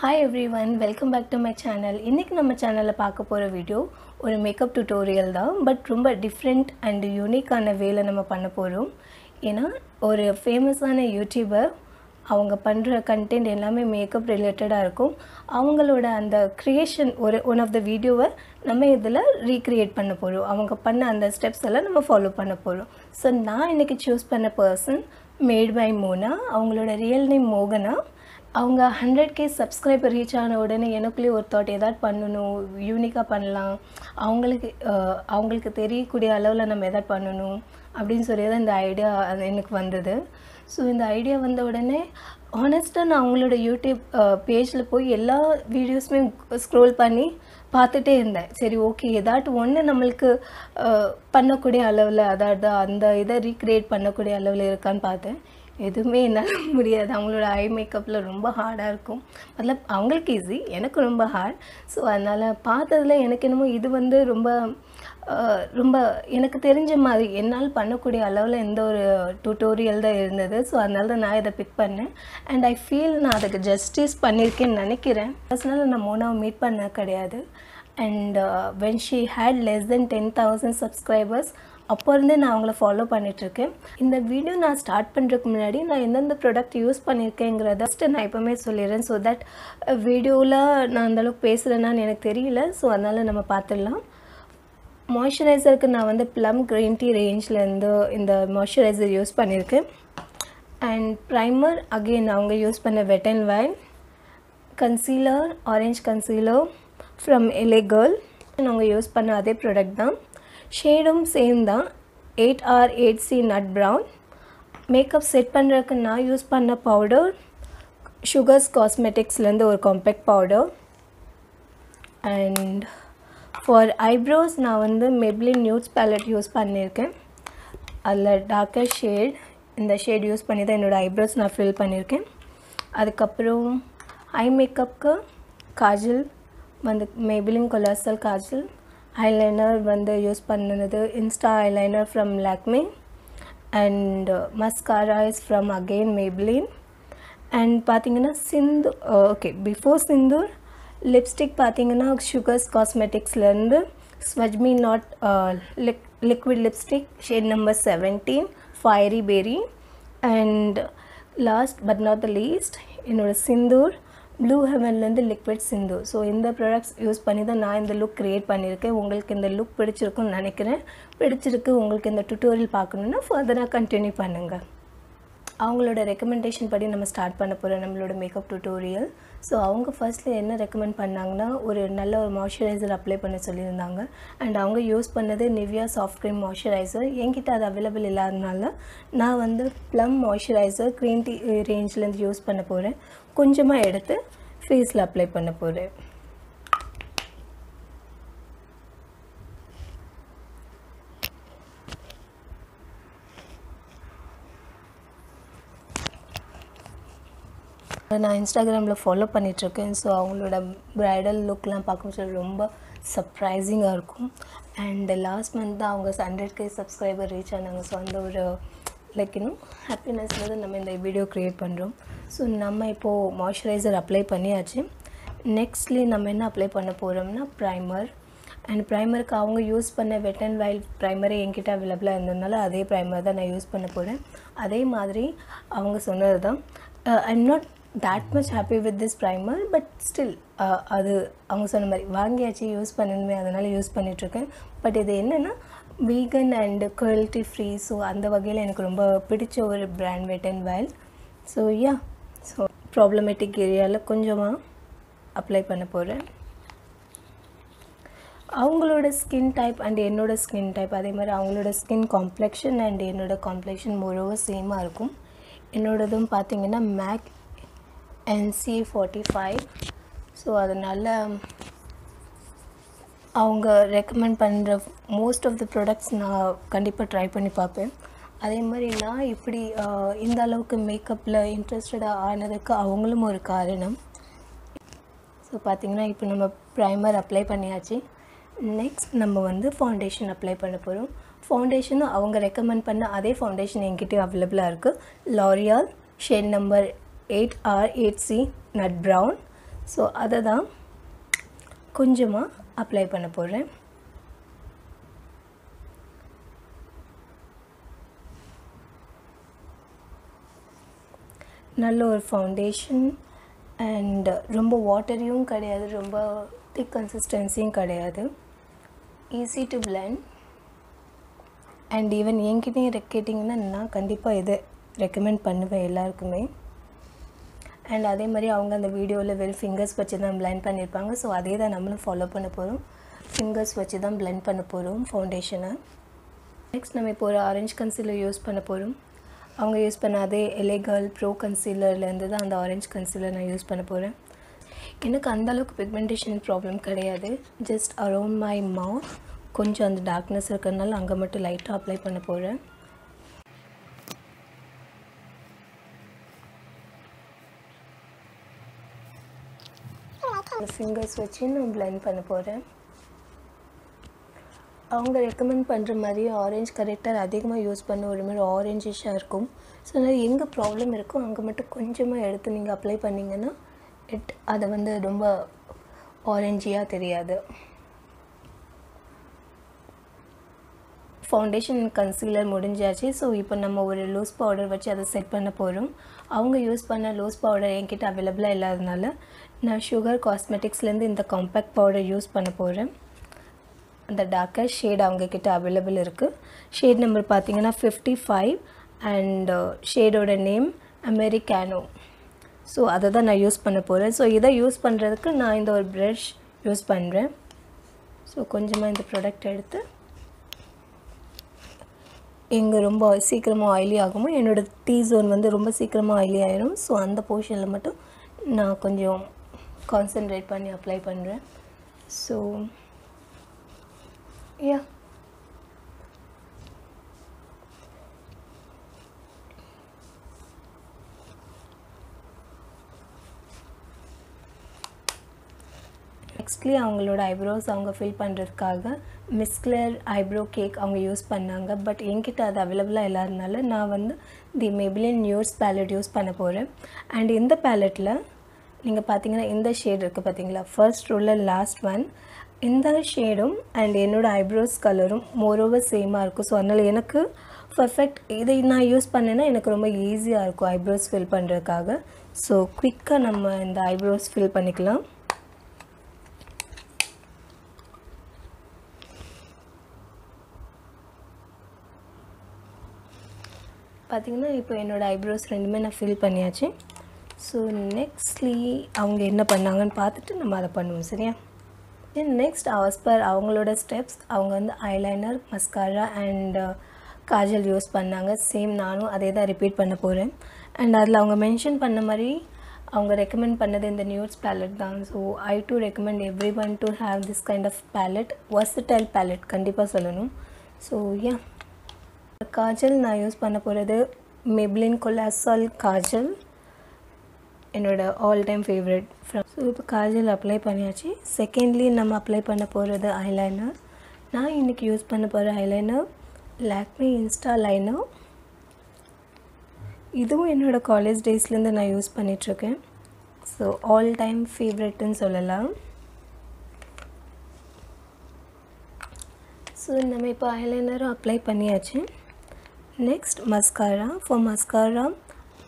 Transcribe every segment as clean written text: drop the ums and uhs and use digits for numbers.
Hi everyone, welcome back to my channel. இன்னைக்கு நம்ம சேனல்ல பார்க்க போற வீடியோ ஒரு மேக்கப் டியூட்டோரியல் தான். பட் ரொம்ப டிஃபரண்ட் அண்ட் யூனிக்கான வேல நம்ம பண்ண போறோம். ஏனா ஒரு ஃபேமஸான யூடியூபர் அவங்க பண்ற கண்டென்ட் எல்லாமே மேக்கப் ரிலேட்டடா இருக்கும். அவங்களோட அந்த கிரியேஷன் ஒன் ஆஃப் தி வீடியோவை நம்ம இதல ரீக்ரியேட் பண்ண போறோம். அவங்க பண்ண அந்த ஸ்டெப்ஸ் எல்லாம் நம்ம ஃபாலோ பண்ண போறோம். சோ நான் இன்னைக்கு சூஸ் பண்ண पर्सन மேட் பை மோனா. அவங்களோட ரியல் நேம் மோகனா. அவங்க 100k சப்ஸ்கிரைபர் ரீச் ஆன உடனே எனக்குள்ளே ஒரு தாட் ஏதாவது பண்ணணும், யூனிக்கா பண்ணலாம், அவங்களுக்கு தெரியக்கூடிய அளவில் நம்ம ஏதாவது பண்ணணும் அப்படின்னு சொல்லி தான் இந்த ஐடியா எனக்கு வந்தது. ஸோ இந்த ஐடியா வந்த உடனே ஹானஸ்ட்டாக நான் அவங்களோட யூடியூப் பேஜில் போய் எல்லா வீடியோஸுமே ஸ்க்ரோல் பண்ணி பார்த்துட்டே இருந்தேன். சரி ஓகே, ஏதாட்டு ஒன்று நம்மளுக்கு பண்ணக்கூடிய அளவில், அதாவது அந்த இதை ரீக்ரியேட் பண்ணக்கூடிய அளவில் இருக்கான்னு பார்த்தேன். எதுவுமே என்னால் முடியாது. அவங்களோட ஐ மேக்கப்பில் ரொம்ப ஹார்டாக இருக்கும். அதில் அவங்களுக்கு ஈஸி, எனக்கு ரொம்ப ஹார்ட். ஸோ அதனால் பார்த்ததில் எனக்கு என்னமோ இது ரொம்ப எனக்கு தெரிஞ்ச மாதிரி என்னால் பண்ணக்கூடிய அளவில் எந்த ஒரு டியூட்டோரியல் தான் இருந்தது. ஸோ அதனால தான் நான் இதை பிக் பண்ணேன். அண்ட் ஐ ஃபீல் நான் அதுக்கு ஜஸ்டிஸ் பண்ணியிருக்கேன்னு நினைக்கிறேன். பர்சனலாக நான் மோனாவை மீட் பண்ண கிடையாது. And when she had less than 10,000 subscribers அப்போ இருந்தே நான் அவங்கள ஃபாலோ பண்ணிகிட்ருக்கேன். இந்த வீடியோ நான் ஸ்டார்ட் பண்ணுறதுக்கு முன்னாடி நான் எந்தெந்த ப்ராடக்ட் யூஸ் பண்ணியிருக்கேங்கிறத ஃபஸ்ட்டு நான் எப்போவுமே சொல்லிடுறேன். ஸோ தட் வீடியோவில் நான் அந்தளவுக்கு பேசுகிறேன்னான்னு எனக்கு தெரியல. ஸோ அதனால் நம்ம பார்த்துடலாம். மாய்ஸ்சரைசருக்கு நான் வந்து ப்ளம் க்ரீன் டீ ரேஞ்சிலேருந்து இந்த மாய்ஸ்சரைசர் யூஸ் பண்ணியிருக்கேன். அண்ட் ப்ரைமர் அகெயின் அவங்க யூஸ் பண்ண வெட் and wild. Concealer orange concealer from LA Girl அவங்க யூஸ் பண்ண அதே ப்ராடக்ட் தான். ஷேடும் சேம் தான், 8R8C nut brown. Makeup set பண்ணுறதுக்கு நான் யூஸ் பண்ண பவுடர் சுகர்ஸ் காஸ்மெட்டிக்ஸ்லேருந்து ஒரு compact powder. And for eyebrows நான் வந்து மெப்ளின் நியூட்ஸ் பேலட் யூஸ் பண்ணியிருக்கேன். அதில் டார்க்கர் ஷேட், இந்த ஷேட் யூஸ் பண்ணி தான் என்னோடய ஐப்ரோஸ் நான் ஃபில் பண்ணியிருக்கேன். அதுக்கப்புறம் ஐ மேக்கப்புக்கு காஜல் வந்து மெப்ளின் கொலாசல் காஜல். ஐலைனர் வந்து யூஸ் பண்ணது Insta eyeliner from Lakme. And mascara is from again Maybelline. And பார்த்தீங்கன்னா ஓகே பிஃபோர் சிந்தூர் லிப்ஸ்டிக் பார்த்தீங்கன்னா சுகர்ஸ் காஸ்மெட்டிக்ஸ்லேருந்து ஸ்வஜ்மி not liquid lipstick shade number 17 fiery berry. And last but not the least என்னோட sindoor Blue ஹெவன்லேருந்து liquid sindoor. So இந்த products use பண்ணி தான் நான் இந்த லுக் க்ரியேட் பண்ணியிருக்கேன். உங்களுக்கு இந்த லுக் பிடிச்சிருக்குன்னு நினைக்கிறேன். பிடிச்சிருக்கு, உங்களுக்கு இந்த டியூட்டோரியல் பார்க்கணுன்னா ஃபர்தராக கண்டினியூ பண்ணுங்கள். அவங்களோட ரெக்கமெண்டேஷன் படி நம்ம ஸ்டார்ட் பண்ண போகிறோம் நம்மளோட மேக்கப் டியூட்டோரியல். ஸோ அவங்க ஃபர்ஸ்ட்டில் என்ன ரெக்கமெண்ட் பண்ணாங்கன்னா ஒரு நல்ல ஒரு மாய்ஸ்சரைசர் அப்ளை பண்ண சொல்லியிருந்தாங்க. அண்ட் அவங்க யூஸ் பண்ணது நிவ்யா சாஃப்ட் க்ரீம் மாய்ஸ்சரைசர். என்கிட்ட அது அவைலபிள் இல்லாதனால நான் வந்து ப்ளம் மாய்ஸ்சரைசர் க்ரீன் டீ ரேஞ்சிலேருந்து யூஸ் பண்ண போகிறேன். கொஞ்சமாக எடுத்து ஃபேஸில் அப்ளை பண்ண போகிறேன். நான் இன்ஸ்டாகிராமில் ஃபாலோ பண்ணிகிட்ருக்கேன். ஸோ அவங்களோட ப்ரைடல் லுக்லாம் பார்க்கும்போது ரொம்ப சர்ப்ரைசிங்காக இருக்கும். அண்ட் லாஸ்ட் மந்த் தான் அவங்க 100k சப்ஸ்கிரைபர் ரீச் ஆனாங்க. ஸோ அந்த ஒரு லைக் இன்னும் ஹாப்பினஸ்ல தான் நம்ம இந்த வீடியோ க்ரியேட் பண்ணுறோம். ஸோ நம்ம இப்போது மாய்ஸ்சரைசர் அப்ளை பண்ணியாச்சு. நெக்ஸ்ட்லி நம்ம என்ன அப்ளை பண்ண போகிறோம்னா ப்ரைமர். அண்ட் ப்ரைமருக்கு அவங்க யூஸ் பண்ண வெட் அண்ட் வைல்ட் ப்ரைமரே என்கிட்ட அவைலபிளாக இருந்ததுனால அதே ப்ரைமர் தான் நான் யூஸ் பண்ண போகிறேன். அதே மாதிரி அவங்க சொன்னது தான். I'm not that much happy with this primer, but still அது அவங்க சொன்ன மாதிரி வாங்கியாச்சு, யூஸ் பண்ணணுமே, அதனால் யூஸ் பண்ணிகிட்ருக்கேன். பட் இது என்னென்னா வீகன் அண்ட் குரல்ட்டி ஃப்ரீ. ஸோ அந்த வகையில் எனக்கு ரொம்ப பிடிச்ச ஒரு brand wet and wild. So so problematic ஏரியாவில் கொஞ்சமாக அப்ளை பண்ண போகிறேன். அவங்களோட ஸ்கின் டைப் அண்ட் என்னோடய ஸ்கின் டைப் அதே மாதிரி அவங்களோட ஸ்கின் காம்ப்ளெக்ஷன் அண்ட் என்னோடய காம்ப்ளெக்ஷன் மோரோவர் சேமாக இருக்கும். என்னோடதும் பார்த்திங்கன்னா மேக் NC45. ஸோ அதனால் அவங்க ரெக்கமெண்ட் பண்ணுற மோஸ்ட் ஆஃப் த ப்ராடக்ட்ஸ் நான் கண்டிப்பாக ட்ரை பண்ணி பார்ப்பேன். அதே மாதிரி நான் இப்படி இந்த அளவுக்கு மேக்கப்பில் இன்ட்ரெஸ்டடாக ஆனதுக்கு அவங்களும் ஒரு காரணம். ஸோ பார்த்திங்கன்னா இப்போ நம்ம ப்ரைமர் அப்ளை பண்ணியாச்சு. நெக்ஸ்ட் நம்ம வந்து ஃபவுண்டேஷன் அப்ளை பண்ண போகிறோம். ஃபவுண்டேஷனும் அவங்க ரெக்கமெண்ட் பண்ண அதே ஃபவுண்டேஷன் என்கிட்ட அவைலபிளாக இருக்குது. L'Oreal shade number 8R8C nut brown. So அதை தான் கொஞ்சமாக அப்ளை பண்ண போகிறேன். நல்ல ஒரு ஃபவுண்டேஷன் அண்ட் ரொம்ப வாட்டரியும் கிடையாது, ரொம்ப திக் கன்சிஸ்டன்சியும் கிடையாது. Easy to blend and even என்கிட்டையும் கேட்டிங்கன்னா நான் கண்டிப்பாக இதை ரெக்கமெண்ட் பண்ணுவேன் எல்லாருக்குமே. அண்ட் அதே மாதிரி அவங்க அந்த வீடியோவில் வெறும் ஃபிங்கர்ஸ் வச்சு தான் பிளெண்ட் பண்ணியிருப்பாங்க. ஸோ அதே தான் நம்மளும் ஃபாலோ பண்ண போகிறோம். ஃபிங்கர்ஸ் வச்சு தான் பிளெண்ட் பண்ண போகிறோம் ஃபவுண்டேஷனை. நெக்ஸ்ட் நம்ம இப்போ ஒரு ஆரஞ்சு கன்சீலர் யூஸ் பண்ண போகிறோம். அவங்க யூஸ் பண்ண அதே LA Girl ப்ரோ கன்சீலர்லேருந்து தான் அந்த ஆரஞ்சு கன்சீலர் நான் யூஸ் பண்ண போகிறேன். எனக்கு அந்தளவுக்கு பிக்மெண்டேஷன் ப்ராப்ளம் கிடையாது. ஜஸ்ட் அரவுண்ட் மை மவுத் கொஞ்சம் அந்த டார்க்னஸ் இருக்கிறதுனால அங்கே மட்டும் லைட்டாக அப்ளை பண்ண போகிறேன். ஃபிங்கர்ஸ் வச்சு நான் பிளெண்ட் பண்ண போகிறேன். அவங்க ரெக்கமெண்ட் பண்ணுற மாதிரி ஆரஞ்சு கரெக்டாக அதிகமாக யூஸ் பண்ண ஒரு மாதிரி ஆரஞ்சிஷாக இருக்கும். ஸோ அதனால் எங்கே ப்ராப்ளம் இருக்கோ அங்கே மட்டும் கொஞ்சமாக எடுத்து நீங்கள் அப்ளை பண்ணிங்கன்னா அதை வந்து ரொம்ப ஆரஞ்சியாக தெரியாது. ஃபவுண்டேஷன் கன்சீலர் முடிஞ்சாச்சு. ஸோ இப்போ நம்ம ஒரு லூஸ் பவுடர் வச்சு அதை செட் பண்ண போகிறோம். அவங்க யூஸ் பண்ண லூஸ் பவுடர் என்கிட்ட அவைலபிளாக இல்லாதனால நான் சுகர் காஸ்மெட்டிக்ஸ்லேருந்து இந்த காம்பேக்ட் பவுடர் யூஸ் பண்ண போகிறேன். அந்த டார்க்கர் ஷேட் அவங்கக்கிட்ட அவைலபிள் இருக்குது. ஷேட் நம்பர் பார்த்தீங்கன்னா 55 அண்ட் ஷேடோட நேம் அமெரிக்கானோ. ஸோ அதை தான் நான் யூஸ் பண்ண போகிறேன். ஸோ இதை யூஸ் பண்ணுறதுக்கு நான் இந்த ஒரு ப்ரஷ் யூஸ் பண்ணுறேன். ஸோ கொஞ்சமாக இந்த ப்ராடக்ட் எடுத்து எங்கே ரொம்ப சீக்கிரமாக ஆயிலி ஆகுமோ, என்னோடய டீ ஜோன் வந்து ரொம்ப சீக்கிரமாக ஆயிலி ஆயிரும். ஸோ அந்த போர்ஷனில் மட்டும் நான் கொஞ்சம் கான்சன்ட்ரேட் பண்ணி அப்ளை பண்ணுறேன். ஸோ யா நெக்ஸ்ட்லி அவங்களோட ஐப்ரோஸ் அவங்க ஃபில் பண்ணுறதுக்காக மிஸ்க்லர் ஐப்ரோ கேக் அவங்க யூஸ் பண்ணாங்க. பட் என்கிட்ட அது அவைலபிளாக இல்லாதனால நான் வந்து தி மெபிலின் நியூஸ் பேலட் யூஸ் பண்ண போகிறேன். அண்ட் இந்த பேலட்டில் நீங்கள் பார்த்தீங்கன்னா இந்த ஷேட் இருக்குது பார்த்தீங்களா, ஃபர்ஸ்ட் ரோவில் லாஸ்ட் ஒன். இந்த ஷேடும் அண்ட் என்னோடய ஐப்ரோஸ் கலரும் மோரோவர் சேமாக இருக்கும். ஸோ அதனால் எனக்கு பர்ஃபெக்ட் இதை நான் யூஸ் பண்ணேன்னா எனக்கு ரொம்ப ஈஸியாக இருக்கும் ஐப்ரோஸ் ஃபில் பண்ணுறதுக்காக. ஸோ குயிக்காக நம்ம இந்த ஐப்ரோஸ் ஃபில் பண்ணிக்கலாம். பார்த்திங்கன்னா இப்போ என்னோடய ஐப்ரோஸ் ரெண்டுமே நான் ஃபில் பண்ணியாச்சு. ஸோ நெக்ஸ்ட்லி அவங்க என்ன பண்ணாங்கன்னு பார்த்துட்டு நம்ம அதை பண்ணுவோம், சரியா? நெக்ஸ்ட் ஆஸ்பர் அவங்களோட ஸ்டெப்ஸ் அவங்க வந்து eyeliner, mascara and Kajal use பண்ணாங்க. சேம் நானும் அதே தான் ரிப்பீட் பண்ண போகிறேன். அண்ட் அதில் அவங்க மென்ஷன் பண்ண மாதிரி அவங்க ரெக்கமெண்ட் பண்ணது இந்த நியூட்ஸ் பேலட் தான். So I do recommend everyone to have this kind of palette, versatile palette கண்டிப்பாக சொல்லணும். ஸோ யா காஜல் நான் யூஸ் பண்ண போகிறது மெப்ளின் கொலாசால் காஜல், என்னோட ஆல் டைம் ஃபேவரட். ஸோ இப்போ காஜல் அப்ளை பண்ணியாச்சு. செகண்ட்லி நம்ம அப்ளை பண்ண போகிறது ஐலைனர். நான் இன்றைக்கி யூஸ் பண்ண போகிற ஐலைனர் லாக்மே இன்ஸ்டா லைனர். இதுவும் என்னோடய காலேஜ் டேஸ்லேருந்து நான் யூஸ் பண்ணிகிட்ருக்கேன். ஸோ ஆல் டைம் ஃபேவரெட்டுன்னு சொல்லலாம். ஸோ நம்ம இப்போ ஐலைனரும் அப்ளை பண்ணியாச்சு. Next mascara. For mascara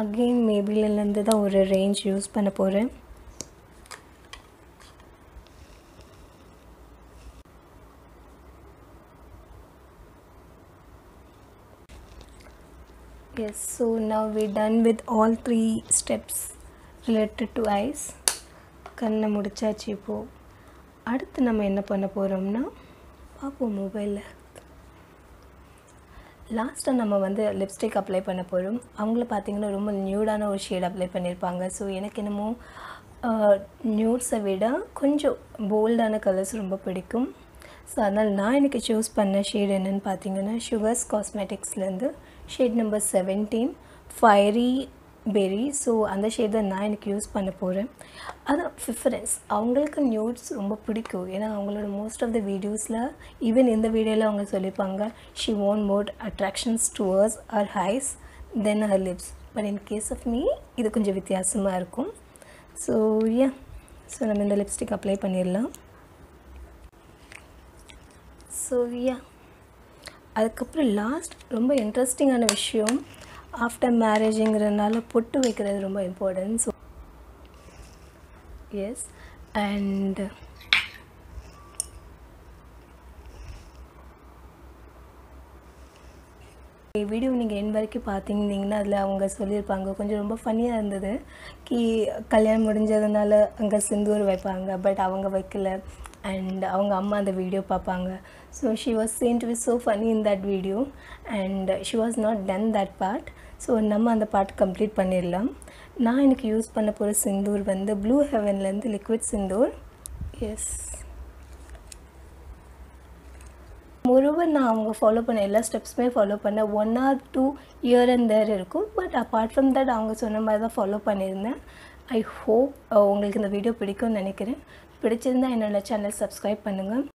again மேபிலின்லேருந்து தான் ஒரு ரேஞ்ச் யூஸ் பண்ண போகிறேன். Yes, so now we're done with all 3 steps related to eyes. கண்ணை முடிச்சாச்சு. இப்போது அடுத்து நம்ம என்ன பண்ண போகிறோம்னா பார்ப்போம் மொபைலில். லாஸ்ட்டாக நம்ம வந்து லிப்ஸ்டிக் அப்ளை பண்ண போகிறோம். அவங்கள பார்த்திங்கன்னா ரொம்ப நியூடான ஒரு ஷேட் அப்ளை பண்ணியிருப்பாங்க. ஸோ எனக்கு என்னமோ நியூட்ஸை விட கொஞ்சம் போல்டான கலர்ஸ் ரொம்ப பிடிக்கும். ஸோ அதனால் நான் இன்றைக்கி சூஸ் பண்ண ஷேட் என்னென்னு பார்த்தீங்கன்னா சுகர்ஸ் காஸ்மெட்டிக்ஸ்லேருந்து ஷேட் நம்பர் 17 ஃபயரி பெரி. ஸோ அந்த ஷேட் தான் நான் இன்றைக்கி யூஸ் பண்ண போகிறேன். அதான் ப்ரிஃபரன்ஸ், அவங்களுக்கு நியூட்ஸ் ரொம்ப பிடிக்கும். ஏன்னா அவங்களோட மோஸ்ட் ஆஃப் த வீடியோஸில் ஈவன் இந்த வீடியோவில் அவங்க சொல்லியிருப்பாங்க she want more attractions towards her eyes then her lips. But in case of me இது கொஞ்சம் வித்தியாசமாக இருக்கும். ஸோ யா ஸோ நம்ம இந்த லிப்ஸ்டிக் அப்ளை பண்ணிடலாம். ஸோ அதுக்கப்புறம் லாஸ்ட் ரொம்ப இன்ட்ரெஸ்டிங்கான விஷயம், ஆஃப்டர் மேரேஜுங்கிறதுனால பொட்டு வைக்கிறது ரொம்ப important. So yes, and video நீங்கள் என் வரைக்கும் பார்த்திங்கன்னா அதில் அவங்க சொல்லியிருப்பாங்க, கொஞ்சம் ரொம்ப ஃபன்னியாக இருந்தது. கல்யாணம் முடிஞ்சதுனால அங்கே சிந்தூர் வைப்பாங்க, பட் அவங்க வைக்கல. அண்ட் அவங்க அம்மா அந்த வீடியோ பார்ப்பாங்க. So she was seen to be so funny in that video and she was not done that part. ஸோ நம்ம அந்த பார்ட் கம்ப்ளீட் பண்ணிடலாம். நான் எனக்கு யூஸ் பண்ண போகிற சிந்தூர் வந்து ப்ளூ ஹெவன்லேருந்து லிக்விட் சிந்தூர். எஸ், மோரோவர் நான் அவங்க ஃபாலோ பண்ண எல்லா ஸ்டெப்ஸுமே ஃபாலோ பண்ண 1 or 2 இயர் அண்ட் தேர் இருக்கும். பட் அப்பார்ட் ஃப்ரம் தட் அவங்க சொன்ன மாதிரி தான் ஃபாலோ பண்ணியிருந்தேன். ஐ ஹோப் உங்களுக்கு இந்த வீடியோ பிடிக்கும்னு நினைக்கிறேன். பிடிச்சிருந்தால் என்னோடய சேனல் சப்ஸ்கிரைப் பண்ணுங்கள்.